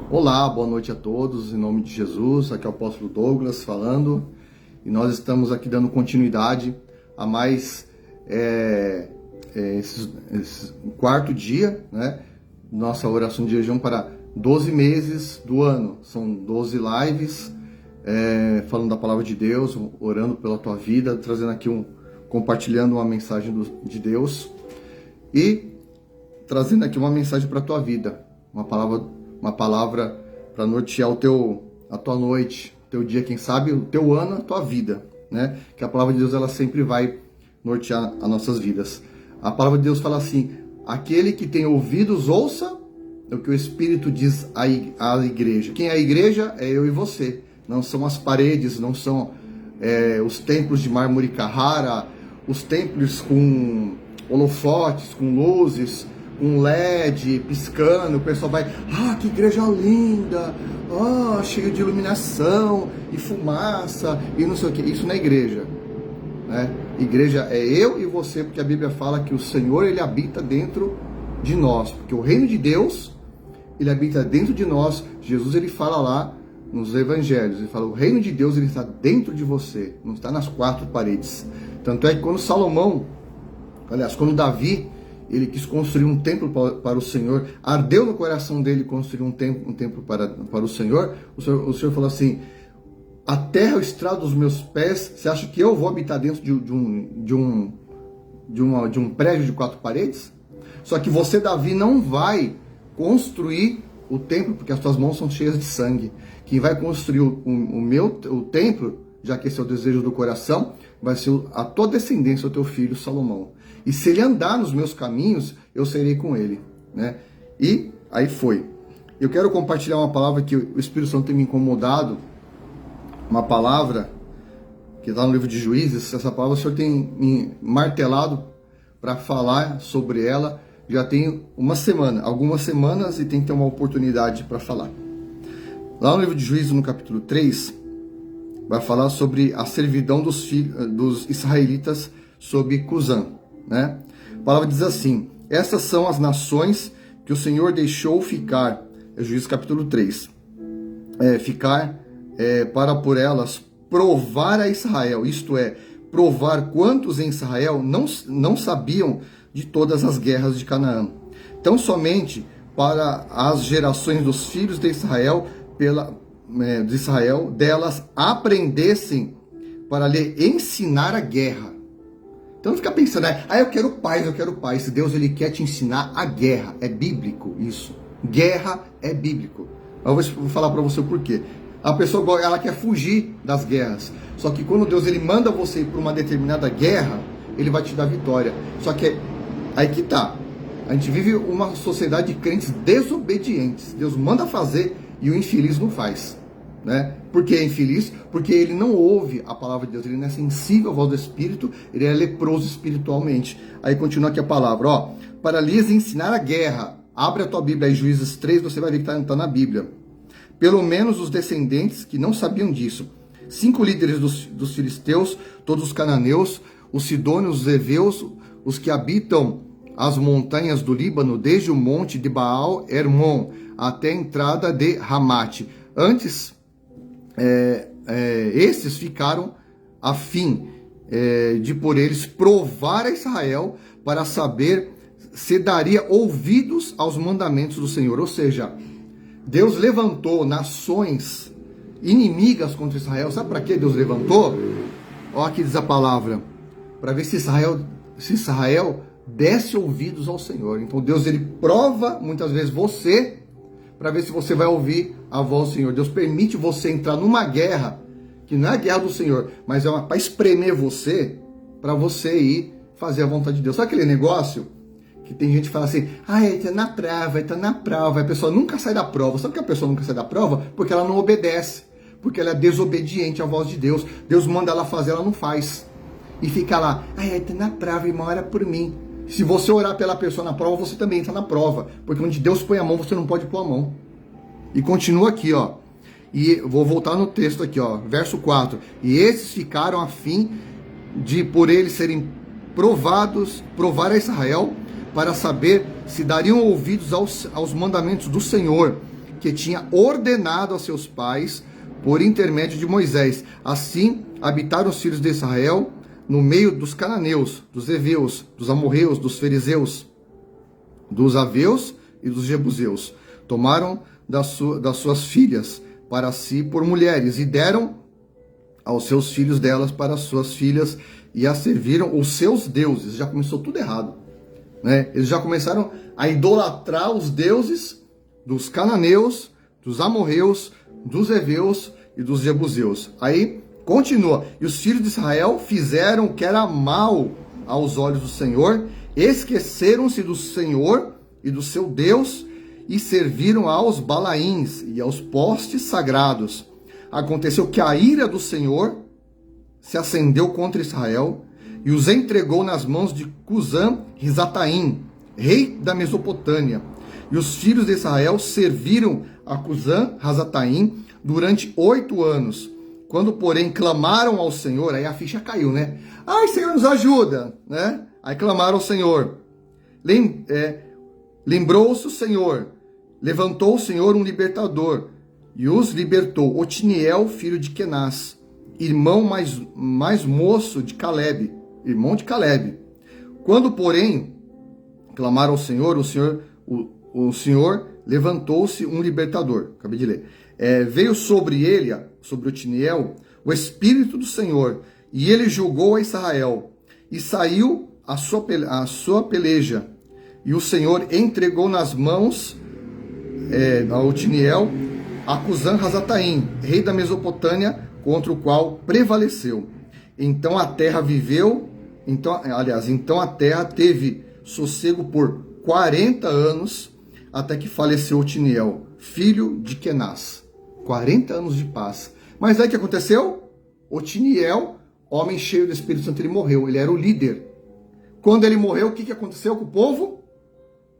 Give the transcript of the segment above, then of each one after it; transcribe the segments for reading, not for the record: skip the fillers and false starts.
Olá, boa noite a todos, em nome de Jesus. Aqui é o apóstolo Douglas falando, e nós estamos aqui dando continuidade a mais esse quarto dia, né? Nossa oração de jejum para 12 meses do ano. São 12 lives falando da palavra de Deus, orando pela tua vida, trazendo aqui compartilhando uma mensagem de Deus e trazendo aqui uma mensagem para a tua vida, uma palavra para nortear a tua noite, teu dia, quem sabe o teu ano, a tua vida, né? Que a palavra de Deus ela sempre vai nortear as nossas vidas. A palavra de Deus fala assim: aquele que tem ouvidos ouça o que o Espírito diz à igreja. Quem é a igreja é eu e você. Não são as paredes, não são os templos de mármore Carrara, os templos com holofotes, com luzes, um LED piscando, o pessoal vai, que igreja linda, cheio de iluminação e fumaça e não sei o que. Isso não é igreja, né? Igreja é eu e você, porque a Bíblia fala que o Senhor ele habita dentro de nós, porque o reino de Deus ele habita dentro de nós. Jesus ele fala lá nos evangelhos, ele fala, o reino de Deus ele está dentro de você, não está nas quatro paredes. Tanto é que quando Davi ele quis construir um templo para o Senhor, ardeu no coração dele construir um templo para o Senhor. O Senhor falou assim: a terra é o estrado dos meus pés. Você acha que eu vou habitar dentro de um prédio de quatro paredes? Só que você, Davi, não vai construir o templo, porque as tuas mãos são cheias de sangue. Quem vai construir o templo, já que esse é o desejo do coração, vai ser a tua descendência, o teu filho Salomão. E se ele andar nos meus caminhos, eu serei com ele, né? E aí foi. Eu quero compartilhar uma palavra que o Espírito Santo tem me incomodado, uma palavra que está no livro de Juízes. Essa palavra o Senhor tem me martelado para falar sobre ela. Já tem algumas semanas, e tem que ter uma oportunidade para falar. Lá no livro de Juízes, no capítulo 3, vai falar sobre a servidão dos israelitas sob Cusã, né? A palavra diz assim: essas são as nações que o Senhor deixou ficar, Juízes capítulo 3, para por elas provar a Israel, isto é, provar quantos em Israel não sabiam de todas as guerras de Canaã. Então somente para as gerações dos filhos de Israel, delas aprendessem para lhe ensinar a guerra. Então não fica pensando, eu quero paz. Se Deus ele quer te ensinar a guerra, é bíblico isso. Guerra é bíblico. Eu vou falar para você o porquê. A pessoa ela quer fugir das guerras. Só que quando Deus ele manda você ir para uma determinada guerra, ele vai te dar vitória. Só que aí que tá. A gente vive uma sociedade de crentes desobedientes. Deus manda fazer e o infeliz não faz, né? Por que é infeliz? Porque ele não ouve a palavra de Deus, ele não é sensível à voz do Espírito, ele é leproso espiritualmente. Aí continua aqui a palavra, para lhes ensinar a guerra. Abre a tua Bíblia aí, Juízes 3, você vai ver que está na Bíblia. Pelo menos os descendentes que não sabiam disso. 5 líderes dos filisteus, todos os cananeus, os sidônios, os heveus, os que habitam as montanhas do Líbano, desde o monte de Baal-Hermon até a entrada de Ramate. Antes, esses ficaram a fim de por eles provar a Israel para saber se daria ouvidos aos mandamentos do Senhor. Ou seja, Deus levantou nações inimigas contra Israel. Sabe para que Deus levantou? Olha aqui diz a palavra, para ver se Israel desse ouvidos ao Senhor. Então Deus ele prova muitas vezes você para ver se você vai ouvir a voz do Senhor. Deus permite você entrar numa guerra que não é a guerra do Senhor, mas é para espremer você, para você ir fazer a vontade de Deus. Sabe aquele negócio que tem gente que fala assim, está na prova, a pessoa nunca sai da prova. Sabe por que a pessoa nunca sai da prova? Porque ela não obedece, porque ela é desobediente à voz de Deus. Deus manda ela fazer, ela não faz. E fica lá, está na prova, irmão, ora por mim. Se você orar pela pessoa na prova, você também entra na prova. Porque onde Deus põe a mão, você não pode pôr a mão. E continua aqui, E vou voltar no texto aqui, verso 4. E esses ficaram a fim de, por eles serem provar a Israel, para saber se dariam ouvidos aos mandamentos do Senhor que tinha ordenado a seus pais por intermédio de Moisés. Assim habitaram os filhos de Israel no meio dos cananeus, dos heveus, dos amorreus, dos fariseus, dos aveus e dos jebuseus. Tomaram das suas filhas para si por mulheres e deram aos seus filhos delas para as suas filhas e as serviram os seus deuses. Já começou tudo errado, né? Eles já começaram a idolatrar os deuses dos cananeus, dos amorreus, dos heveus e dos jebuseus. Aí continua: e os filhos de Israel fizeram o que era mal aos olhos do Senhor, esqueceram-se do Senhor e do seu Deus e serviram aos Balaíns e aos postes sagrados. Aconteceu que a ira do Senhor se acendeu contra Israel e os entregou nas mãos de Cusã-Risataim, rei da Mesopotâmia. E os filhos de Israel serviram a Cusã-Risataim durante 8 anos. Quando, porém, clamaram ao Senhor, aí a ficha caiu, né? Ai, Senhor, nos ajuda, né? Aí clamaram ao Senhor. Lembrou-se o Senhor, levantou o Senhor um libertador, e os libertou, Otiniel, filho de Kenaz, irmão mais moço de Caleb, irmão de Caleb. Quando, porém, clamaram ao Senhor, o Senhor levantou-se um libertador. Acabei de ler. Veio sobre ele, sobre Otiniel, o Espírito do Senhor, e ele julgou a Israel, e saiu a sua peleja, e o Senhor entregou nas mãos a Otiniel, a Cusã-Risataim, rei da Mesopotâmia, contra o qual prevaleceu. Então a terra então a terra teve sossego por 40 anos, até que faleceu Otiniel, filho de Kenaz. 40 anos de paz. Mas aí o que aconteceu? Otiniel, homem cheio do Espírito Santo, ele morreu. Ele era o líder. Quando ele morreu, o que aconteceu com o povo?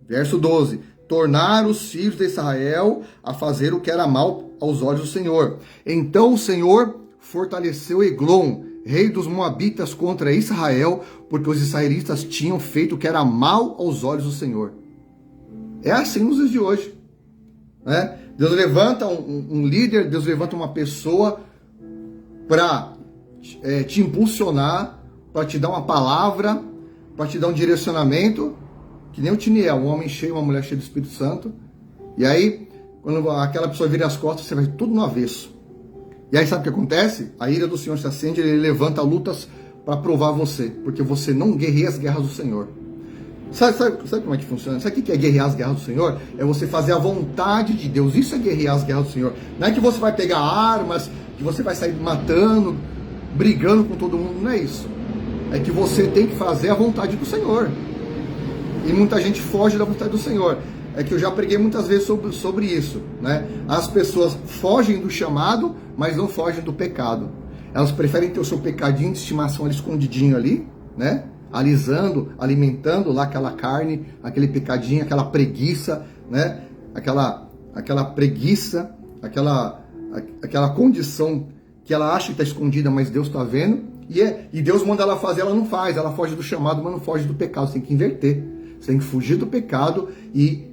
Verso 12. Tornaram os filhos de Israel a fazer o que era mal aos olhos do Senhor. Então o Senhor fortaleceu Eglon, rei dos Moabitas, contra Israel, porque os israelitas tinham feito o que era mal aos olhos do Senhor. É assim nos dias de hoje, né? Deus levanta um líder, Deus levanta uma pessoa para te impulsionar, para te dar uma palavra, para te dar um direcionamento, que nem o Otiniel, um homem cheio, uma mulher cheia do Espírito Santo. E aí, quando aquela pessoa vira as costas, você vai tudo no avesso. E aí sabe o que acontece? A ira do Senhor se acende, ele levanta lutas para provar você, porque você não guerreia as guerras do Senhor. Sabe como é que funciona? Sabe o que é guerrear as guerras do Senhor? É você fazer a vontade de Deus. Isso é guerrear as guerras do Senhor. Não é que você vai pegar armas, que você vai sair matando, brigando com todo mundo. Não é isso. É que você tem que fazer a vontade do Senhor. E muita gente foge da vontade do Senhor. É que eu já preguei muitas vezes sobre isso, né? As pessoas fogem do chamado, mas não fogem do pecado. Elas preferem ter o seu pecadinho de estimação ali escondidinho ali, né? Alisando, alimentando lá aquela carne, aquele pecadinho, aquela preguiça, né? Aquela preguiça, aquela condição que ela acha que está escondida, mas Deus está vendo. E Deus manda ela fazer, ela não faz. Ela foge do chamado, mas não foge do pecado. Você tem que inverter. Você tem que fugir do pecado e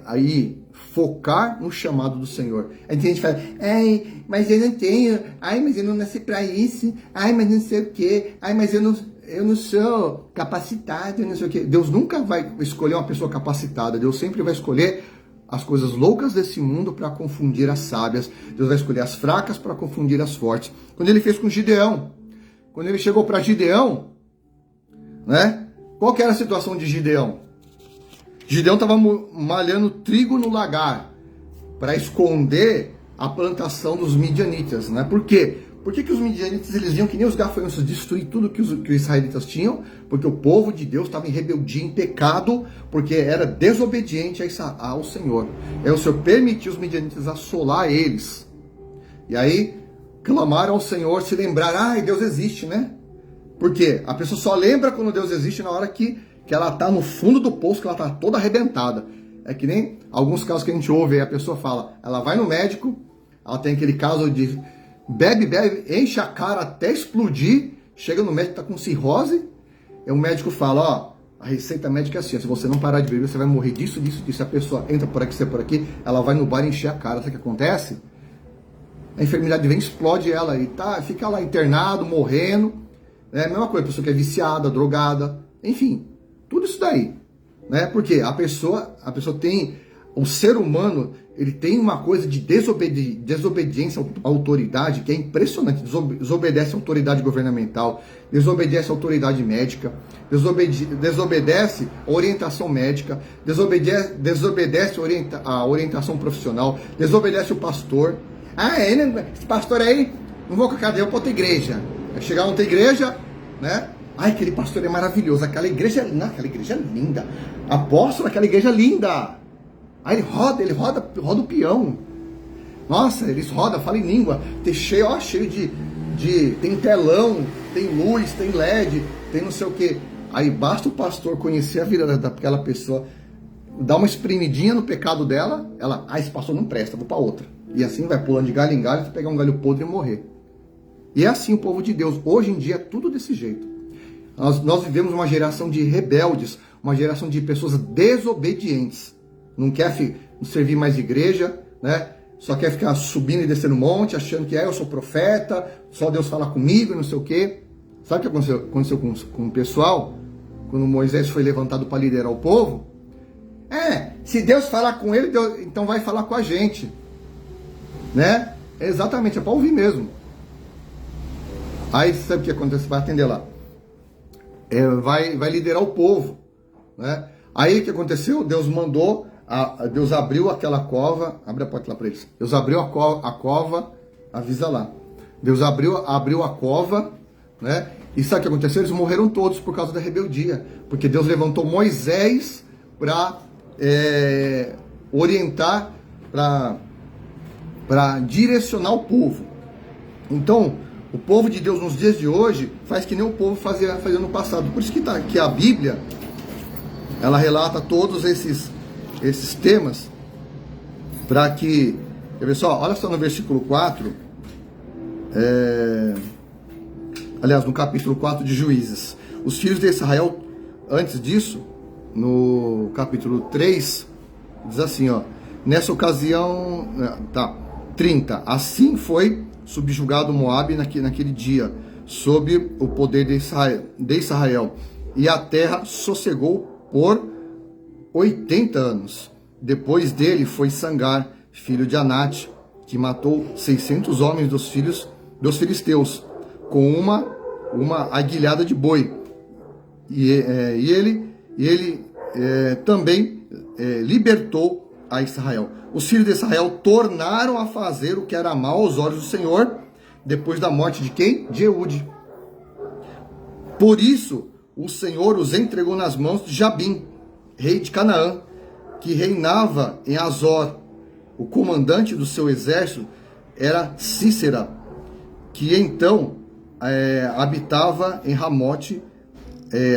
aí focar no chamado do Senhor. Aí tem gente que fala, ai, mas eu não tenho, ai, mas eu não nasci para isso, ai, mas não sei o quê, ai, mas eu não sou capacitado, eu não sei o quê. Deus nunca vai escolher uma pessoa capacitada. Deus sempre vai escolher as coisas loucas desse mundo para confundir as sábias. Deus vai escolher as fracas para confundir as fortes. Quando ele fez com Gideão, quando ele chegou para Gideão, né? Qual que era a situação de Gideão? Gideão estava malhando trigo no lagar para esconder a plantação dos midianitas, né? Por quê? Por que os midianitas, eles viam que nem os gafanhotos destruir tudo que os israelitas tinham? Porque o povo de Deus estava em rebeldia, em pecado, porque era desobediente ao Senhor. Aí o Senhor permitiu os midianitas assolar eles. E aí clamaram ao Senhor, se lembraram, ai, Deus existe, né? Porque a pessoa só lembra quando Deus existe na hora que ela está no fundo do poço, que ela está toda arrebentada. É que nem alguns casos que a gente ouve, aí a pessoa fala, ela vai no médico, ela tem aquele caso de bebe, enche a cara até explodir, chega no médico, está com cirrose, e o médico fala, ó, A receita médica é assim, se você não parar de beber, você vai morrer disso, disso, disso. Se a pessoa entra por aqui, sai por aqui, ela vai no bar encher a cara. Sabe o que acontece? A enfermidade vem, explode ela e fica lá internado, morrendo. É a mesma coisa, a pessoa que é viciada, drogada, enfim, tudo isso daí. Né? Porque a pessoa tem, o ser humano, ele tem uma coisa de desobediência à autoridade que é impressionante. Desobedece à autoridade governamental, desobedece à autoridade médica, desobedece à orientação médica, desobedece à orientação profissional, desobedece o pastor. Esse pastor aí, não vou com a cadeia para outra igreja. Vai chegar outra igreja, né? Aquele pastor é maravilhoso, aquela igreja é linda. Apóstolo, aquela igreja é linda. Aí ele roda o peão. Nossa, eles rodam, falam em língua. Tem cheio de tem telão, tem luz, tem LED, tem não sei o que. Aí basta o pastor conhecer a vida daquela pessoa, dar uma espremidinha no pecado dela, esse pastor não presta, vou para outra. E assim vai pulando de galho em galho, até pegar um galho podre e morrer. E é assim o povo de Deus. Hoje em dia é tudo desse jeito. Nós vivemos uma geração de rebeldes, uma geração de pessoas desobedientes. Não quer servir mais igreja, né? Só quer ficar subindo e descendo monte, achando que eu sou profeta, só Deus fala comigo, não sei o quê. Sabe o que aconteceu com o pessoal? Quando Moisés foi levantado para liderar o povo? Se Deus falar com ele, Deus, então vai falar com a gente. Né? Exatamente, é para ouvir mesmo. Aí sabe o que acontece? Vai atender lá. Vai liderar o povo. Né? Aí o que aconteceu? Deus mandou, Deus abriu aquela cova, abre a porta lá para eles. Deus abriu a cova, avisa lá. Deus abriu a cova, né? E sabe o que aconteceu? Eles morreram todos por causa da rebeldia. Porque Deus levantou Moisés para orientar, para direcionar o povo. Então, o povo de Deus nos dias de hoje faz que nem o povo fazia no passado. Por isso que a Bíblia, ela relata todos esses temas, para que... Quer ver só? Olha só no versículo 4, aliás, no capítulo 4 de Juízes. Os filhos de Israel, antes disso, no capítulo 3, diz assim, ó, nessa ocasião, 30, assim foi subjugado Moabe naquele dia, sob o poder de Israel, e a terra sossegou por 80 anos. Depois dele foi Sangar, filho de Anate, que matou 600 homens dos filhos dos filisteus, com uma aguilhada de boi. E ele também libertou a Israel. Os filhos de Israel tornaram a fazer o que era mal aos olhos do Senhor, depois da morte de quem? De Eude. Por isso, o Senhor os entregou nas mãos de Jabim, rei de Canaã, que reinava em Azor. O comandante do seu exército era Cícera, que então habitava em Ramote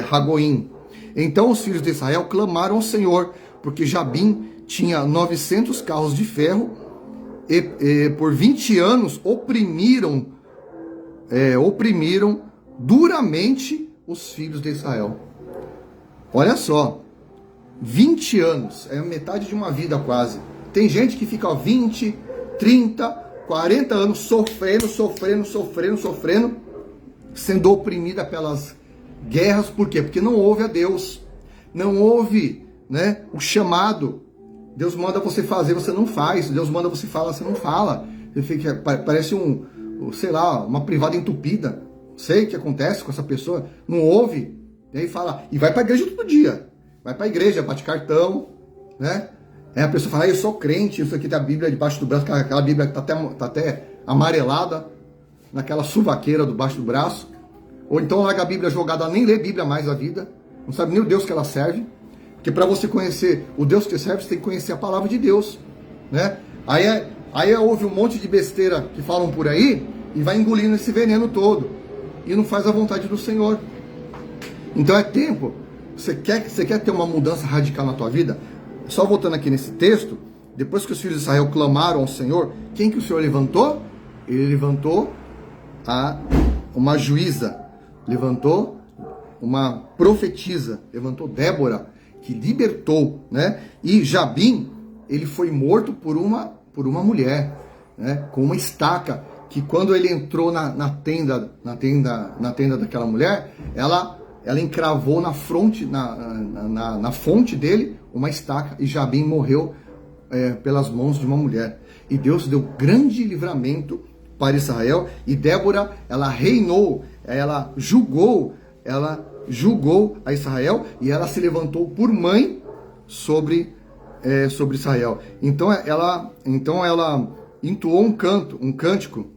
Ragoim. Então os filhos de Israel clamaram ao Senhor, porque Jabim tinha 900 carros de ferro e por 20 anos oprimiram duramente os filhos de Israel. Olha só, 20 anos, é metade de uma vida quase. Tem gente que fica 20, 30, 40 anos sofrendo, sendo oprimida pelas guerras. Por quê? Porque não ouve a Deus, não ouve, né, o chamado. Deus manda você fazer, você não faz. Deus manda você falar, você não fala. Parece sei lá, uma privada entupida. Sei o que acontece com essa pessoa, não ouve, e aí fala, e vai para a igreja todo dia. Vai para a igreja, bate cartão, né? Aí a pessoa fala, eu sou crente, isso aqui tem a Bíblia debaixo do braço, aquela Bíblia que tá até amarelada, naquela suvaqueira debaixo do braço. Ou então larga a Bíblia jogada, nem lê Bíblia mais a vida, não sabe nem o Deus que ela serve. Porque para você conhecer o Deus que serve, você tem que conhecer a palavra de Deus, né? Aí houve um monte de besteira que falam por aí e vai engolindo esse veneno todo e não faz a vontade do Senhor. Então é tempo. Você quer ter uma mudança radical na tua vida? Só voltando aqui nesse texto, depois que os filhos de Israel clamaram ao Senhor, quem que o Senhor levantou? Ele levantou uma juíza, levantou uma profetisa, levantou Débora, que libertou, né? E Jabim, ele foi morto por uma mulher, né? Com uma estaca, que quando ele entrou na tenda daquela mulher, ela encravou na fronte, na fonte dele uma estaca, e Jabim morreu pelas mãos de uma mulher. E Deus deu grande livramento para Israel, e Débora, ela reinou, ela julgou a Israel, e ela se levantou por mãe sobre Israel. Então ela entoou um cântico,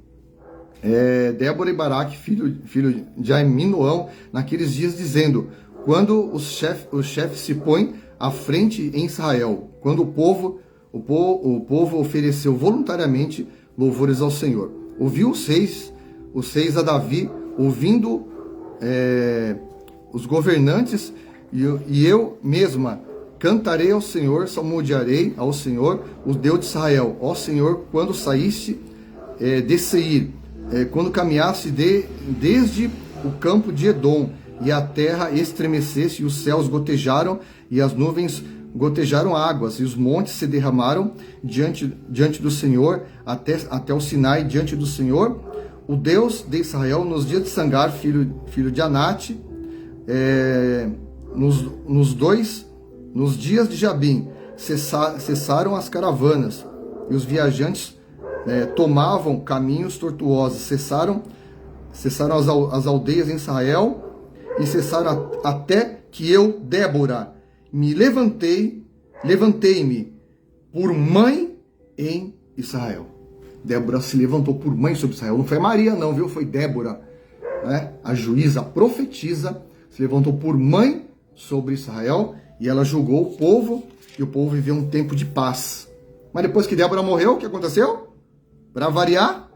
Débora e Baraque, filho de Ahinoão, naqueles dias, dizendo: quando os chefes se põem à frente em Israel, quando o povo ofereceu voluntariamente louvores ao Senhor. Ouviu os reis a Davi, ouvindo os governantes, e eu mesma cantarei ao Senhor, salmodiarei ao Senhor, o Deus de Israel. Ó Senhor, quando saíste de Seir, quando caminhasse desde o campo de Edom, e a terra estremecesse, e os céus gotejaram, e as nuvens gotejaram águas, e os montes se derramaram diante do Senhor, até o Sinai, diante do Senhor, o Deus de Israel, nos dias de Sangar, filho de Anate, nos dias de Jabim, cessaram as caravanas, e os viajantes tomavam caminhos tortuosos, cessaram as aldeias em Israel, e cessaram até que eu, Débora, levantei-me por mãe em Israel. Débora se levantou por mãe sobre Israel. Não foi Maria não, viu? Foi Débora, né? A juíza, a profetisa, se levantou por mãe sobre Israel, e ela julgou o povo, e o povo viveu um tempo de paz. Mas depois que Débora morreu, o que aconteceu? Para variar,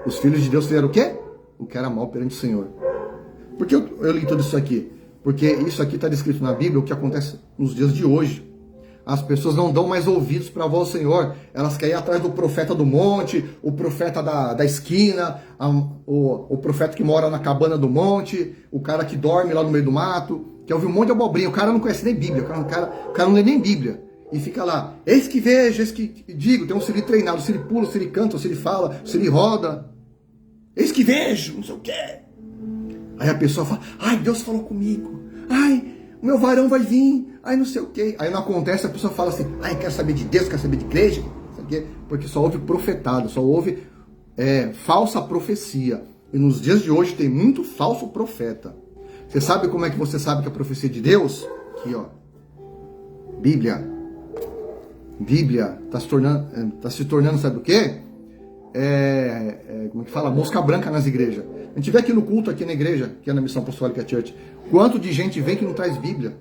os filhos de Deus fizeram o quê? O que era mal perante o Senhor. Por que eu li tudo isso aqui? Porque isso aqui está descrito na Bíblia, o que acontece nos dias de hoje. As pessoas não dão mais ouvidos para a voz do Senhor. Elas querem ir atrás do profeta do monte, o profeta da esquina, o profeta que mora na cabana do monte, o cara que dorme lá no meio do mato, que ouve um monte de abobrinha. O cara não conhece nem Bíblia, o cara não lê nem Bíblia. E fica lá, eis que vejo, eis que digo, tem um Siri treinado, o Siri pula, o Siri canta, o Siri fala, o Siri roda. Eis que vejo, não sei o quê. Aí a pessoa fala, ai, Deus falou comigo, ai, o meu varão vai vir, ai, não sei o quê. Aí não acontece, a pessoa fala assim, ai, quero saber de Deus, quero saber de igreja, não sei o quê, porque só houve profetado, só houve falsa profecia. E nos dias de hoje tem muito falso profeta. Você sabe como é que você sabe que é a profecia de Deus? Aqui, ó, Bíblia está se tornando, sabe o quê? Como é que fala? Mosca branca nas igrejas. A gente vê aqui no culto, aqui na igreja, que é na Missão Apostólica Church, quanto de gente vem que não traz Bíblia.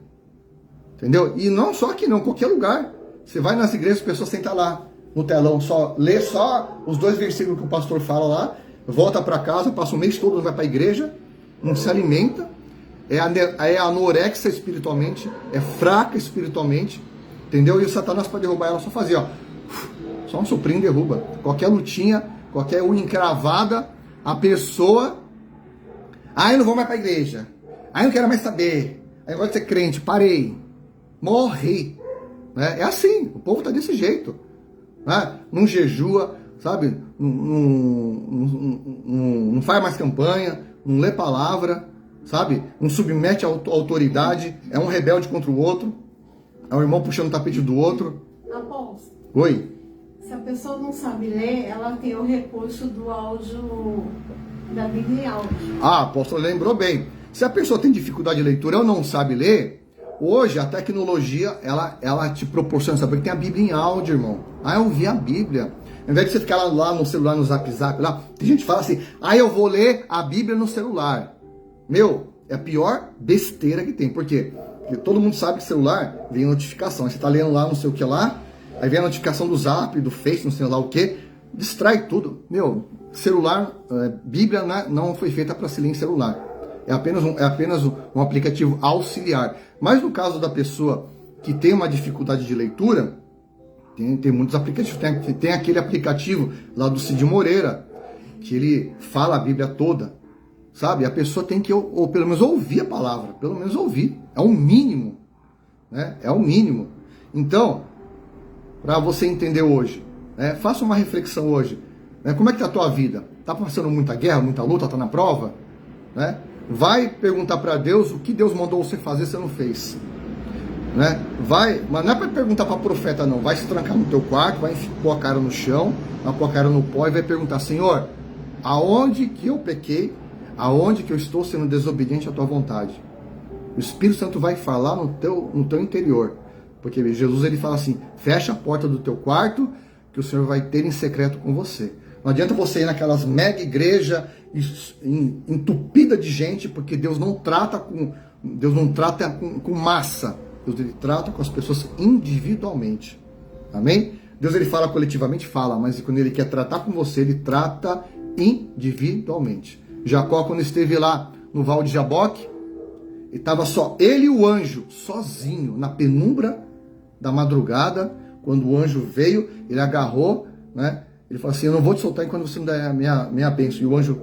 Entendeu? E não só aqui não, qualquer lugar. Você vai nas igrejas, as pessoas sentam lá no telão, lê só os 2 versículos que o pastor fala lá, volta para casa, passa o mês todo, não vai para a igreja, não se alimenta, é anorexia espiritualmente, é fraca espiritualmente, entendeu? E o Satanás, para derrubar ela, só fazia, ó, só um soprinho derruba. Qualquer lutinha, qualquer unha encravada, a pessoa, eu não vou mais para a igreja, eu não quero mais saber, aí eu gosto de ser crente, parei, morri, né? É assim, o povo tá desse jeito, né? Não jejua, sabe, não faz mais campanha, não lê palavra, sabe, não submete à autoridade, é um rebelde contra o outro, é um irmão puxando o tapete do outro. Aposto. Oi? Se a pessoa não sabe ler, ela tem o recurso do áudio, da Bíblia em áudio. A apóstola lembrou bem. Se a pessoa tem dificuldade de leitura ou não sabe ler, hoje a tecnologia, ela te proporciona, sabe, que tem a Bíblia em áudio, irmão. Eu vi a Bíblia. Ao invés de você ficar lá no celular, no Zap, lá, tem gente que fala assim, eu vou ler a Bíblia no celular. Meu, é a pior besteira que tem. Por quê? Porque todo mundo sabe que celular vem notificação. Aí você tá lendo lá, não sei o que lá, aí vem a notificação do Zap, do Face, não sei lá o que, distrai tudo. Meu, celular, Bíblia não foi feita para se ler em celular. É apenas um aplicativo auxiliar. Mas no caso da pessoa que tem uma dificuldade de leitura, tem muitos aplicativos. Tem aquele aplicativo lá do Cid Moreira, que ele fala a Bíblia toda. sabe? A pessoa tem que, ou pelo menos ouvir a palavra, pelo menos ouvir, é o mínimo, né? É o mínimo. Então, para você entender hoje, né? Faça uma reflexão hoje, né? Como é que tá a tua vida? Tá passando muita guerra, muita luta, tá na prova, né? Vai perguntar para Deus o que Deus mandou você fazer, você não fez, né? Vai, mas não é para perguntar para profeta não, vai se trancar no teu quarto, vai pôr a cara no chão, vai pôr a cara no pó e vai perguntar: Senhor, aonde que eu pequei? Aonde que eu estou sendo desobediente à tua vontade? O Espírito Santo vai falar no teu interior, porque Jesus ele fala assim: fecha a porta do teu quarto, que o Senhor vai ter em secreto com você. Não adianta você ir naquelas mega igrejas entupida de gente, porque Deus não trata com massa. Deus ele trata com as pessoas individualmente. Amém? Deus ele fala coletivamente, fala, mas quando ele quer tratar com você, ele trata individualmente. Jacó, quando esteve lá no Val de Jaboque, estava só ele e o anjo, sozinho, na penumbra da madrugada. Quando o anjo veio, ele agarrou, né? Ele falou assim: eu não vou te soltar enquanto você não der a minha bênção. E o anjo,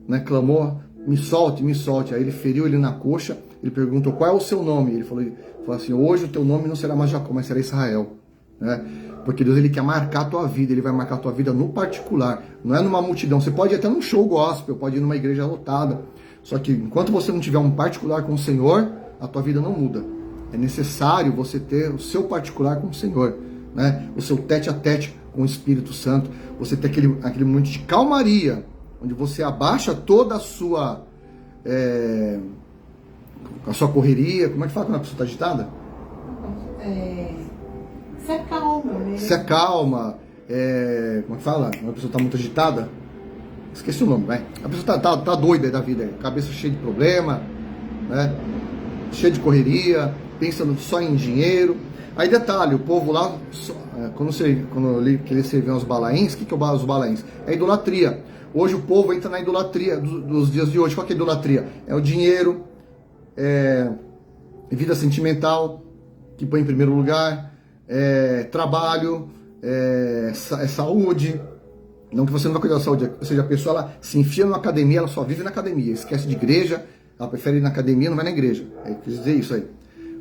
né, clamou: me solte, me solte. Aí ele feriu ele na coxa. Ele perguntou: qual é o seu nome? Ele falou assim: hoje o teu nome não será mais Jacó, mas será Israel, né? Porque Deus ele quer marcar a tua vida. Ele vai marcar a tua vida no particular, não é numa multidão. Você pode ir até num show gospel, pode ir numa igreja lotada, só que enquanto você não tiver um particular com o Senhor, a tua vida não muda. É necessário você ter o seu particular com o Senhor, né? O seu tete a tete com o Espírito Santo. Você ter aquele momento de calmaria, onde você abaixa toda a sua correria. Como é que fala quando a pessoa está agitada? Se acalma, né? Se acalma. Como é que fala? Quando a pessoa está muito agitada. Esqueci o nome, vai. A pessoa tá doida da vida, cabeça cheia de problema, né? Cheia de correria, pensando só em dinheiro. Aí detalhe, o povo lá, quando eu li que eles serviam os balaíns, o que é os balaíns? É idolatria. Hoje o povo entra na idolatria dos dias de hoje. Qual que é a idolatria? É o dinheiro, vida sentimental, que põe em primeiro lugar, trabalho, saúde. Não que você não vai cuidar da saúde, ou seja, a pessoa ela se enfia numa academia, ela só vive na academia, esquece de igreja, ela prefere ir na academia, não vai na igreja. Quer dizer isso aí.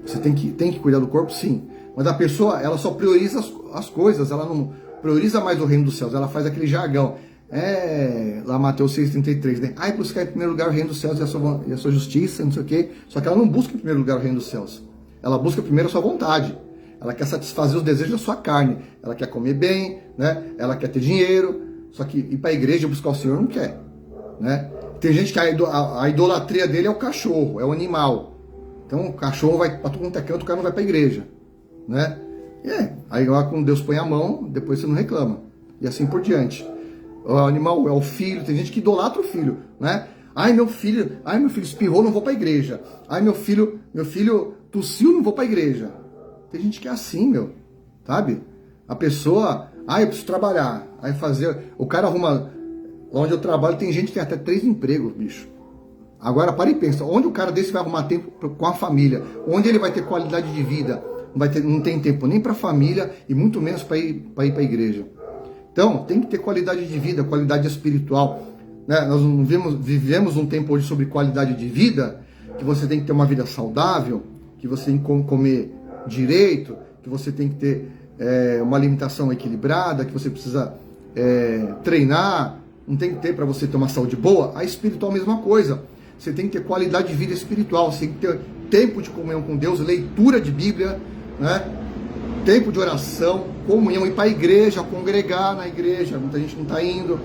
Você tem que cuidar do corpo, sim. Mas a pessoa, ela só prioriza as coisas, ela não prioriza mais o reino dos céus, ela faz aquele jargão. Lá Mateus 6,33, né? Buscar em primeiro lugar o reino dos céus e a sua justiça, não sei o quê. Só que ela não busca em primeiro lugar o reino dos céus. Ela busca primeiro a sua vontade. Ela quer satisfazer os desejos da sua carne. Ela quer comer bem, né? Ela quer ter dinheiro. Só que ir para a igreja buscar o Senhor não quer, né? Tem gente que a idolatria dele é o cachorro, é o animal. Então o cachorro vai para todo quanto é canto, o cara não vai para a igreja, né? Aí lá quando Deus põe a mão, depois você não reclama. E assim por diante. O animal é o filho, tem gente que idolatra o filho, né? Meu filho espirrou, não vou para a igreja. Meu filho tossiu, não vou para a igreja. Tem gente que é assim, sabe? A pessoa, eu preciso trabalhar. O cara arruma, onde eu trabalho tem gente que tem até 3 empregos, bicho. Agora para e pensa, onde o cara desse vai arrumar tempo com a família? Onde ele vai ter qualidade de vida? Não tem tempo nem para a família e muito menos para ir para a igreja. Então, tem que ter qualidade de vida, qualidade espiritual, né? Nós não vivemos um tempo hoje sobre qualidade de vida, que você tem que ter uma vida saudável, que você tem que comer direito, que você tem que ter uma alimentação equilibrada, que você precisa treinar, não tem que ter para você ter uma saúde boa. A espiritual a mesma coisa. Você tem que ter qualidade de vida espiritual, você tem que ter tempo de comunhão com Deus, leitura de Bíblia, né? Tempo de oração, comunhão, ir para a igreja, congregar na igreja. Muita gente não está indo,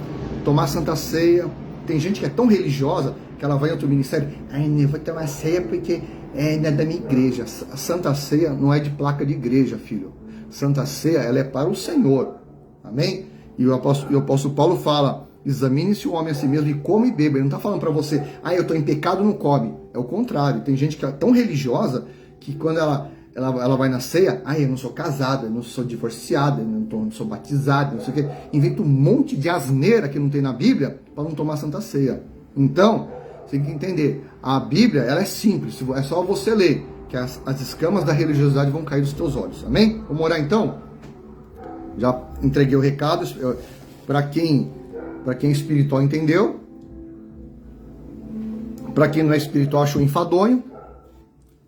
tomar Santa Ceia. Tem gente que é tão religiosa que ela vai em outro ministério, eu vou tomar ceia porque não é da minha igreja. A Santa Ceia não é de placa de igreja, filho. Santa Ceia, ela é para o Senhor. Amém? E o apóstolo Paulo fala: examine-se o homem a si mesmo e come e beba. Ele não está falando para você, eu estou em pecado, não come. É o contrário. Tem gente que é tão religiosa que quando ela vai na ceia, eu não sou casada, eu não sou divorciada, eu não sou batizada, não sei o quê. Inventa um monte de asneira que não tem na Bíblia para não tomar Santa Ceia. Então, você tem que entender, a Bíblia ela é simples, é só você ler, que as escamas da religiosidade vão cair dos teus olhos. Amém? Vamos orar então? Já entreguei o recado, para quem espiritual entendeu. Para quem não é espiritual, achou enfadonho,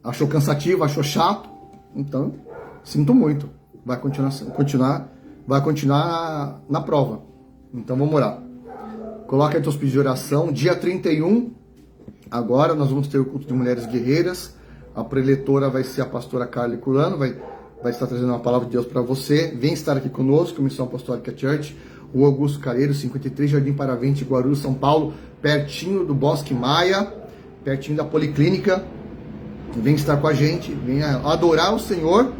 achou cansativo, achou chato. Então, sinto muito. Vai continuar na prova. Então, vamos orar. Coloca aí teus pedidos de oração. Dia 31, agora nós vamos ter o culto de mulheres guerreiras. A preletora vai ser a pastora Carla Curlano, vai estar trazendo uma palavra de Deus para você. Vem estar aqui conosco, Missão Apostólica Church, o Augusto Careiro, 53, Jardim Paravente, Guarulhos, São Paulo, pertinho do Bosque Maia, pertinho da Policlínica. Vem estar com a gente, vem adorar o Senhor,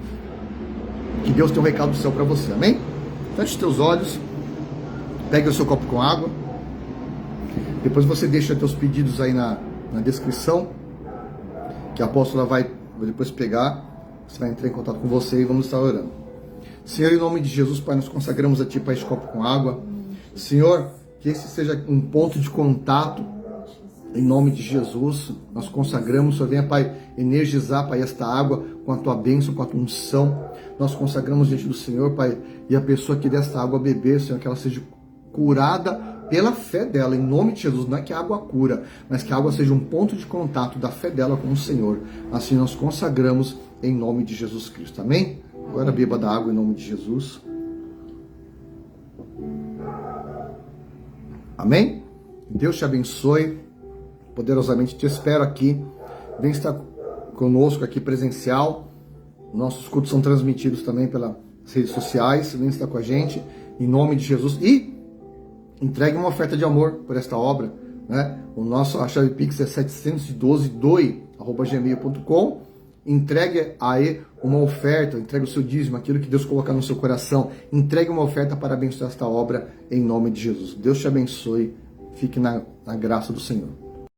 que Deus tem um recado do céu para você, amém? Feche os teus olhos, pegue o seu copo com água, depois você deixa teus pedidos aí na descrição, que a apóstola vai depois pegar, você vai entrar em contato com você e vamos estar orando. Senhor, em nome de Jesus, Pai, nós consagramos a Ti, Pai, este copo com água. Senhor, que esse seja um ponto de contato, em nome de Jesus, nós consagramos, Senhor, venha, Pai, energizar, Pai, esta água com a Tua bênção, com a Tua unção. Nós consagramos diante do Senhor, Pai, e a pessoa que desta água beber, Senhor, que ela seja curada pela fé dela, em nome de Jesus. Não é que a água cura, mas que a água seja um ponto de contato da fé dela com o Senhor. Assim nós consagramos em nome de Jesus Cristo, amém? Agora beba da água em nome de Jesus. Amém? Deus te abençoe poderosamente, te espero aqui. Vem estar conosco aqui presencial. Nossos cultos são transmitidos também pelas redes sociais. Vem estar com a gente em nome de Jesus. E entregue uma oferta de amor por esta obra, né? A chave Pix é 712doe@gmail.com. Entregue aí uma oferta, entregue o seu dízimo, aquilo que Deus colocar no seu coração. Entregue uma oferta para abençoar esta obra em nome de Jesus. Deus te abençoe. Fique na graça do Senhor.